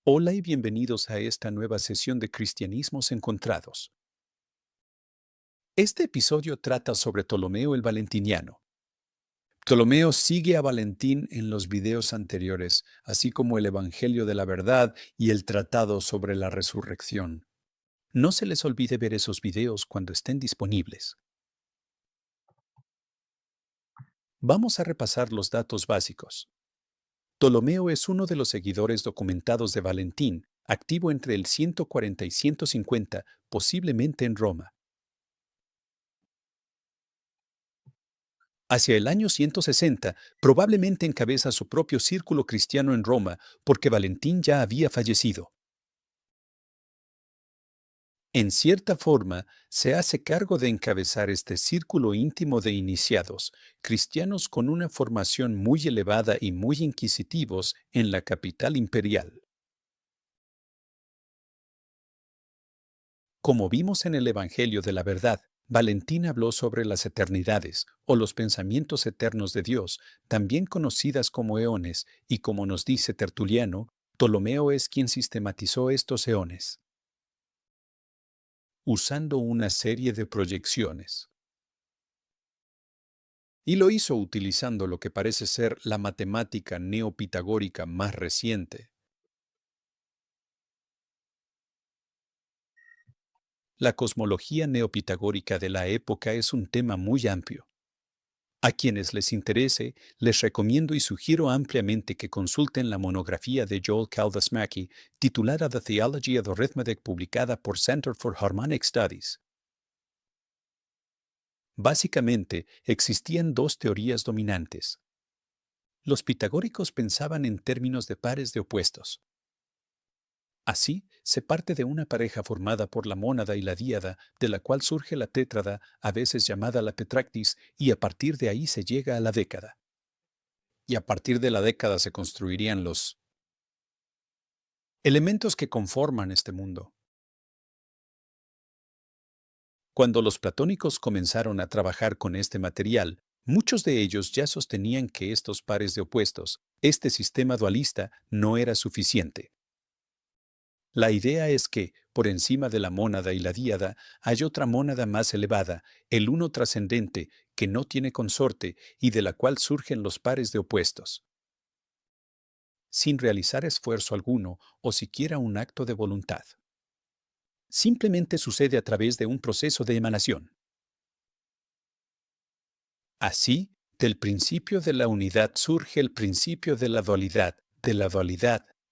Hola y bienvenidos a esta nueva sesión de Cristianismos Encontrados. Este episodio trata sobre Ptolomeo el Valentiniano. Ptolomeo sigue a Valentín en los videos anteriores, así como el Evangelio de la Verdad y el Tratado sobre la Resurrección. No se les olvide ver esos videos cuando estén disponibles. Vamos a repasar los datos básicos. Ptolomeo es uno de los seguidores documentados de Valentín, activo entre el 140 y 150, posiblemente en Roma. Hacia el año 160, probablemente encabeza su propio círculo cristiano en Roma, porque Valentín ya había fallecido. En cierta forma, se hace cargo de encabezar este círculo íntimo de iniciados, cristianos con una formación muy elevada y muy inquisitivos en la capital imperial. Como vimos en el Evangelio de la Verdad, Valentín habló sobre las eternidades o los pensamientos eternos de Dios, también conocidas como eones, y como nos dice Tertuliano, Ptolomeo es quien sistematizó estos eones, usando una serie de proyecciones. Y lo hizo utilizando lo que parece ser la matemática neopitagórica más reciente. La cosmología neopitagórica de la época es un tema muy amplio. A quienes les interese, les recomiendo y sugiero ampliamente que consulten la monografía de Joel Caldas Mackey titulada The Theology of Arithmetic, publicada por Center for Harmonic Studies. Básicamente, existían dos teorías dominantes. Los pitagóricos pensaban en términos de pares de opuestos. Así, se parte de una pareja formada por la mónada y la díada, de la cual surge la tétrada, a veces llamada la tetractis, y a partir de ahí se llega a la década. Y a partir de la década se construirían los elementos que conforman este mundo. Cuando los platónicos comenzaron a trabajar con este material, muchos de ellos ya sostenían que estos pares de opuestos, este sistema dualista, no era suficiente. La idea es que, por encima de la mónada y la díada, hay otra mónada más elevada, el uno trascendente, que no tiene consorte y de la cual surgen los pares de opuestos, sin realizar esfuerzo alguno o siquiera un acto de voluntad. Simplemente sucede a través de un proceso de emanación. Así, del principio de la unidad surge el principio de la dualidad,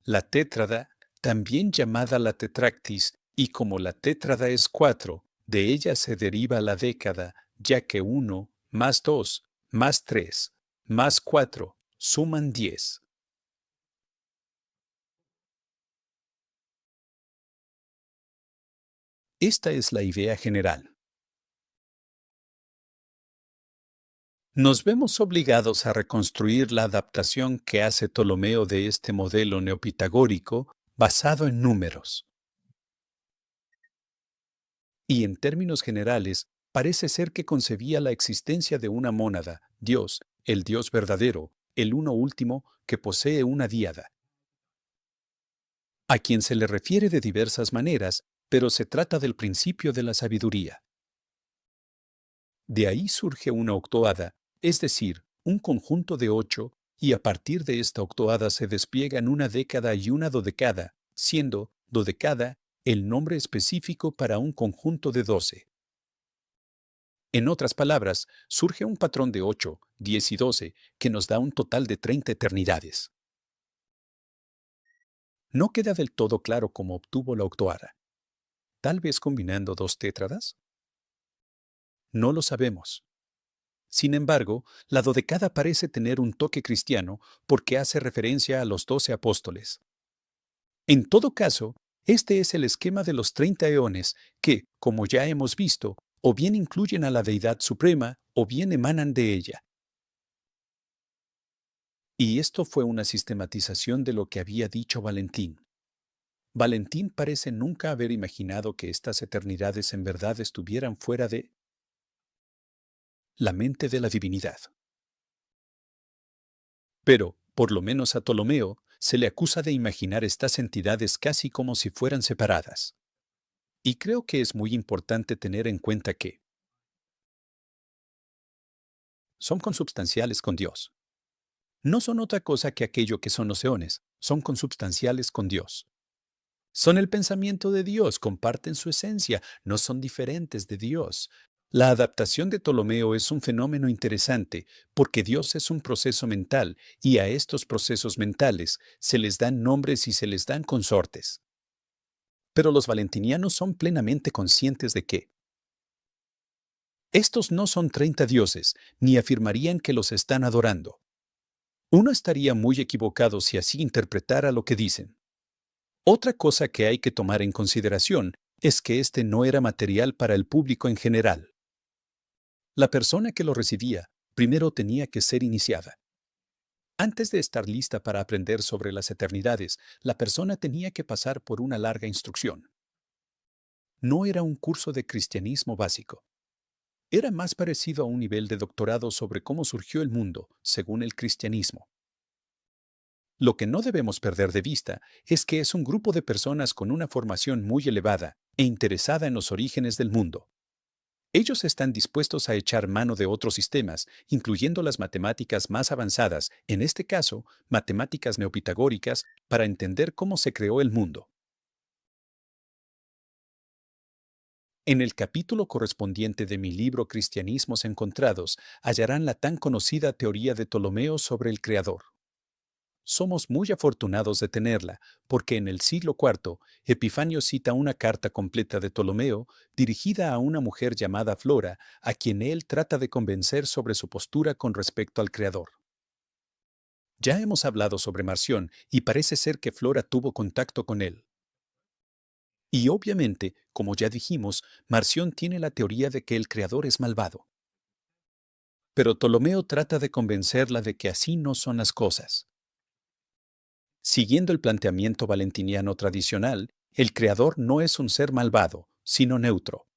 la tétrada, también llamada la tetractis, y como la tétrada es 4, de ella se deriva la década, ya que 1 más 2 más 3 más 4 suman 10. Esta es la idea general. Nos vemos obligados a reconstruir la adaptación que hace Ptolomeo de este modelo neopitagórico basado en números. Y en términos generales, parece ser que concebía la existencia de una mónada, Dios, el Dios verdadero, el uno último, que posee una díada, a quien se le refiere de diversas maneras, pero se trata del principio de la sabiduría. De ahí surge una octoada, es decir, un conjunto de 8, y a partir de esta octoada se despliegan una década y una dodecada, siendo dodecada el nombre específico para un conjunto de 12. En otras palabras, surge un patrón de 8, 10 y 12 que nos da un total de 30 eternidades. No queda del todo claro cómo obtuvo la octoada. ¿Tal vez combinando dos tétradas? No lo sabemos. Sin embargo, la dodecada parece tener un toque cristiano porque hace referencia a los 12 apóstoles. En todo caso, este es el esquema de los 30 eones que, como ya hemos visto, o bien incluyen a la deidad suprema o bien emanan de ella. Y esto fue una sistematización de lo que había dicho Valentín. Valentín parece nunca haber imaginado que estas eternidades en verdad estuvieran fuera de la mente de la divinidad. Pero, por lo menos a Ptolomeo, Se le acusa de imaginar estas entidades casi como si fueran separadas. Y creo que es muy importante tener en cuenta que son consubstanciales con Dios. No son otra cosa que aquello que son los eones, son consubstanciales con Dios. Son el pensamiento de Dios, comparten su esencia, no son diferentes de Dios. La adaptación de Ptolomeo es un fenómeno interesante porque Dios es un proceso mental y a estos procesos mentales se les dan nombres y se les dan consortes. Pero los valentinianos son plenamente conscientes de que estos no son 30 dioses, ni afirmarían que los están adorando. Uno estaría muy equivocado si así interpretara lo que dicen. Otra cosa que hay que tomar en consideración es que este no era material para el público en general. La persona que lo recibía primero tenía que ser iniciada. Antes de estar lista para aprender sobre las eternidades, la persona tenía que pasar por una larga instrucción. No era un curso de cristianismo básico. Era más parecido a un nivel de doctorado sobre cómo surgió el mundo, según el cristianismo. Lo que no debemos perder de vista es que es un grupo de personas con una formación muy elevada e interesada en los orígenes del mundo. Ellos están dispuestos a echar mano de otros sistemas, incluyendo las matemáticas más avanzadas, en este caso, matemáticas neopitagóricas, para entender cómo se creó el mundo. En el capítulo correspondiente de mi libro Cristianismos Encontrados, hallarán la tan conocida teoría de Ptolomeo sobre el Creador. Somos muy afortunados de tenerla, porque en el siglo IV, Epifanio cita una carta completa de Ptolomeo dirigida a una mujer llamada Flora, a quien él trata de convencer sobre su postura con respecto al Creador. Ya hemos hablado sobre Marción y parece ser que Flora tuvo contacto con él. Y obviamente, como ya dijimos, Marción tiene la teoría de que el Creador es malvado. Pero Ptolomeo trata de convencerla de que así no son las cosas. Siguiendo el planteamiento valentiniano tradicional, el creador no es un ser malvado, sino neutro.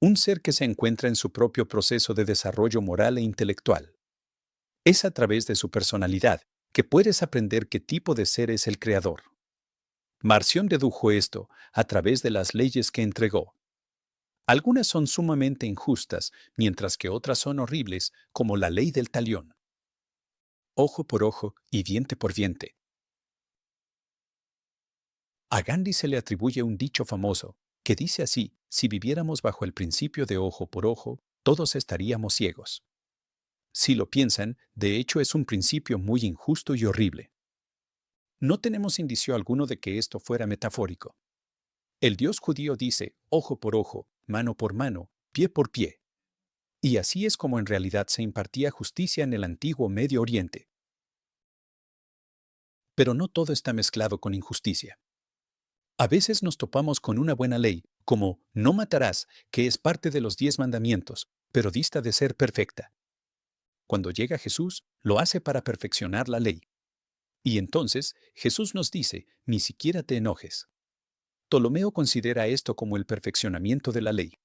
Un ser que se encuentra en su propio proceso de desarrollo moral e intelectual. Es a través de su personalidad que puedes aprender qué tipo de ser es el creador. Marción dedujo esto a través de las leyes que entregó. Algunas son sumamente injustas, mientras que otras son horribles, como la ley del talión. Ojo por ojo y diente por diente. A Gandhi se le atribuye un dicho famoso, que dice así: si viviéramos bajo el principio de ojo por ojo, todos estaríamos ciegos. Si lo piensan, de hecho es un principio muy injusto y horrible. No tenemos indicio alguno de que esto fuera metafórico. El Dios judío dice ojo por ojo, mano por mano, pie por pie. Y así es como en realidad se impartía justicia en el antiguo Medio Oriente. Pero no todo está mezclado con injusticia. A veces nos topamos con una buena ley, como no matarás, que es parte de los 10 mandamientos, pero dista de ser perfecta. Cuando llega Jesús, lo hace para perfeccionar la ley. Y entonces Jesús nos dice, ni siquiera te enojes. Ptolomeo considera esto como el perfeccionamiento de la ley.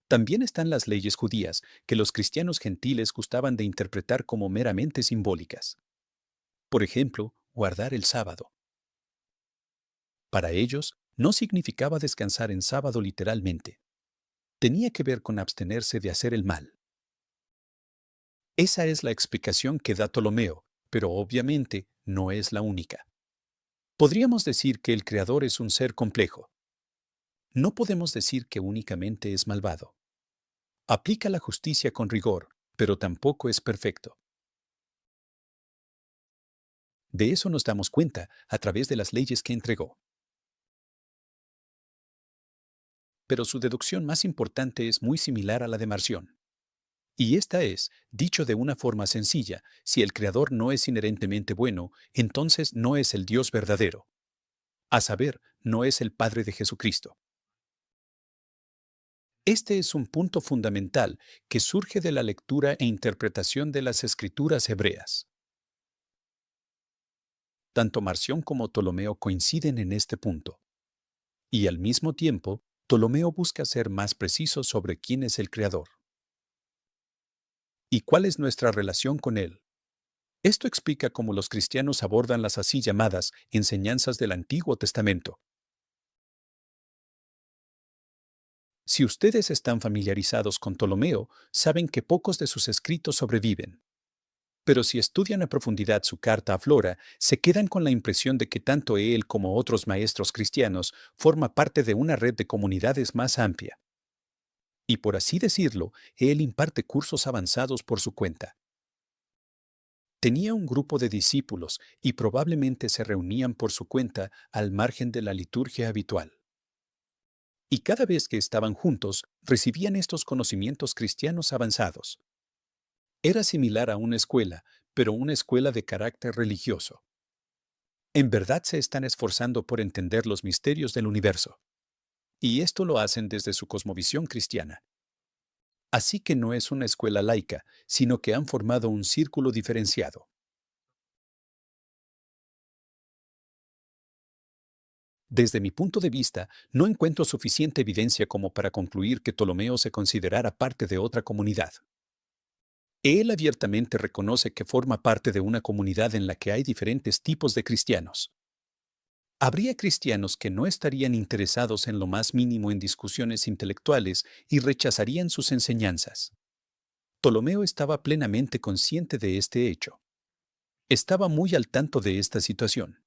También están las leyes judías, que los cristianos gentiles gustaban de interpretar como meramente simbólicas. Por ejemplo, guardar el sábado. Para ellos, no significaba descansar en sábado literalmente. Tenía que ver con abstenerse de hacer el mal. Esa es la explicación que da Ptolomeo, pero obviamente no es la única. Podríamos decir que el Creador es un ser complejo. No podemos decir que únicamente es malvado. Aplica la justicia con rigor, pero tampoco es perfecto. De eso nos damos cuenta a través de las leyes que entregó. Pero su deducción más importante es muy similar a la de Marción. Y esta es, dicho de una forma sencilla, si el Creador no es inherentemente bueno, entonces no es el Dios verdadero. A saber, no es el Padre de Jesucristo. Este es un punto fundamental que surge de la lectura e interpretación de las escrituras hebreas. Tanto Marción como Ptolomeo coinciden en este punto. Y al mismo tiempo, Ptolomeo busca ser más preciso sobre quién es el Creador. ¿Y cuál es nuestra relación con él? Esto explica cómo los cristianos abordan las así llamadas enseñanzas del Antiguo Testamento. Si ustedes están familiarizados con Ptolomeo, saben que pocos de sus escritos sobreviven. Pero si estudian a profundidad su carta a Flora, se quedan con la impresión de que tanto él como otros maestros cristianos forma parte de una red de comunidades más amplia. Y por así decirlo, él imparte cursos avanzados por su cuenta. Tenía un grupo de discípulos y probablemente se reunían por su cuenta al margen de la liturgia habitual. Y cada vez que estaban juntos, recibían estos conocimientos cristianos avanzados. Era similar a una escuela, pero una escuela de carácter religioso. En verdad se están esforzando por entender los misterios del universo. Y esto lo hacen desde su cosmovisión cristiana. Así que no es una escuela laica, sino que han formado un círculo diferenciado. Desde mi punto de vista, no encuentro suficiente evidencia como para concluir que Ptolomeo se considerara parte de otra comunidad. Él abiertamente reconoce que forma parte de una comunidad en la que hay diferentes tipos de cristianos. Habría cristianos que no estarían interesados en lo más mínimo en discusiones intelectuales y rechazarían sus enseñanzas. Ptolomeo estaba plenamente consciente de este hecho. Estaba muy al tanto de esta situación.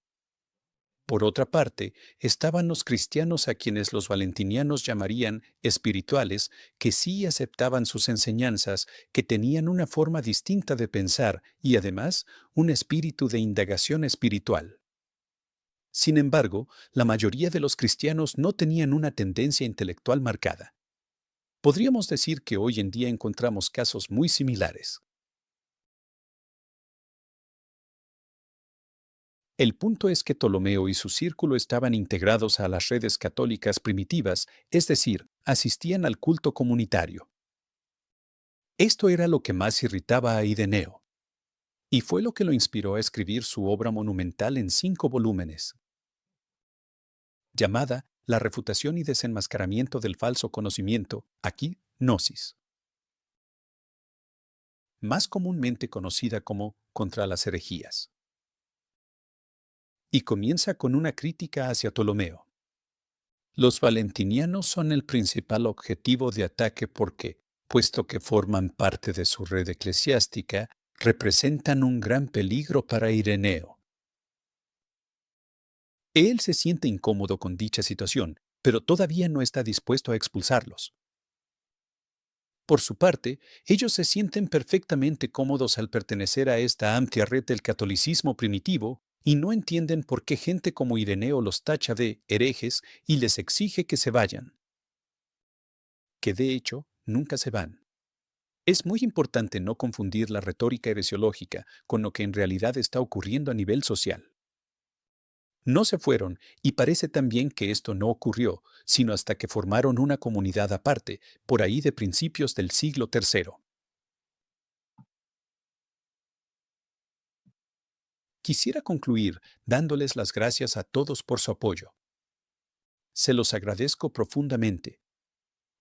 Por otra parte, estaban los cristianos a quienes los valentinianos llamarían espirituales, que sí aceptaban sus enseñanzas, que tenían una forma distinta de pensar y además un espíritu de indagación espiritual. Sin embargo, la mayoría de los cristianos no tenían una tendencia intelectual marcada. Podríamos decir que hoy en día encontramos casos muy similares. El punto es que Ptolomeo y su círculo estaban integrados a las redes católicas primitivas, es decir, asistían al culto comunitario. Esto era lo que más irritaba a Ireneo, y fue lo que lo inspiró a escribir su obra monumental en 5 volúmenes, llamada La refutación y desenmascaramiento del falso conocimiento, aquí Gnosis, más comúnmente conocida como Contra las herejías. Y comienza con una crítica hacia Ptolomeo. Los valentinianos son el principal objetivo de ataque porque, puesto que forman parte de su red eclesiástica, representan un gran peligro para Ireneo. Él se siente incómodo con dicha situación, pero todavía no está dispuesto a expulsarlos. Por su parte, ellos se sienten perfectamente cómodos al pertenecer a esta amplia red del catolicismo primitivo y no entienden por qué gente como Ireneo los tacha de herejes y les exige que se vayan, que de hecho nunca se van. Es muy importante no confundir la retórica heresiológica con lo que en realidad está ocurriendo a nivel social. No se fueron, y parece también que esto no ocurrió, sino hasta que formaron una comunidad aparte, por ahí de principios del siglo III. Quisiera concluir dándoles las gracias a todos por su apoyo. Se los agradezco profundamente.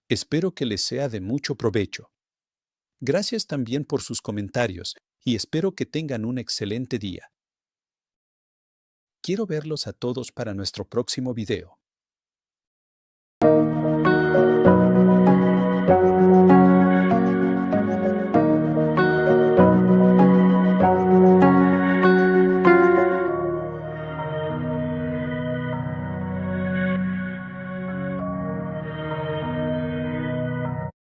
Espero que les sea de mucho provecho. Gracias también por sus comentarios y espero que tengan un excelente día. Quiero verlos a todos para nuestro próximo video.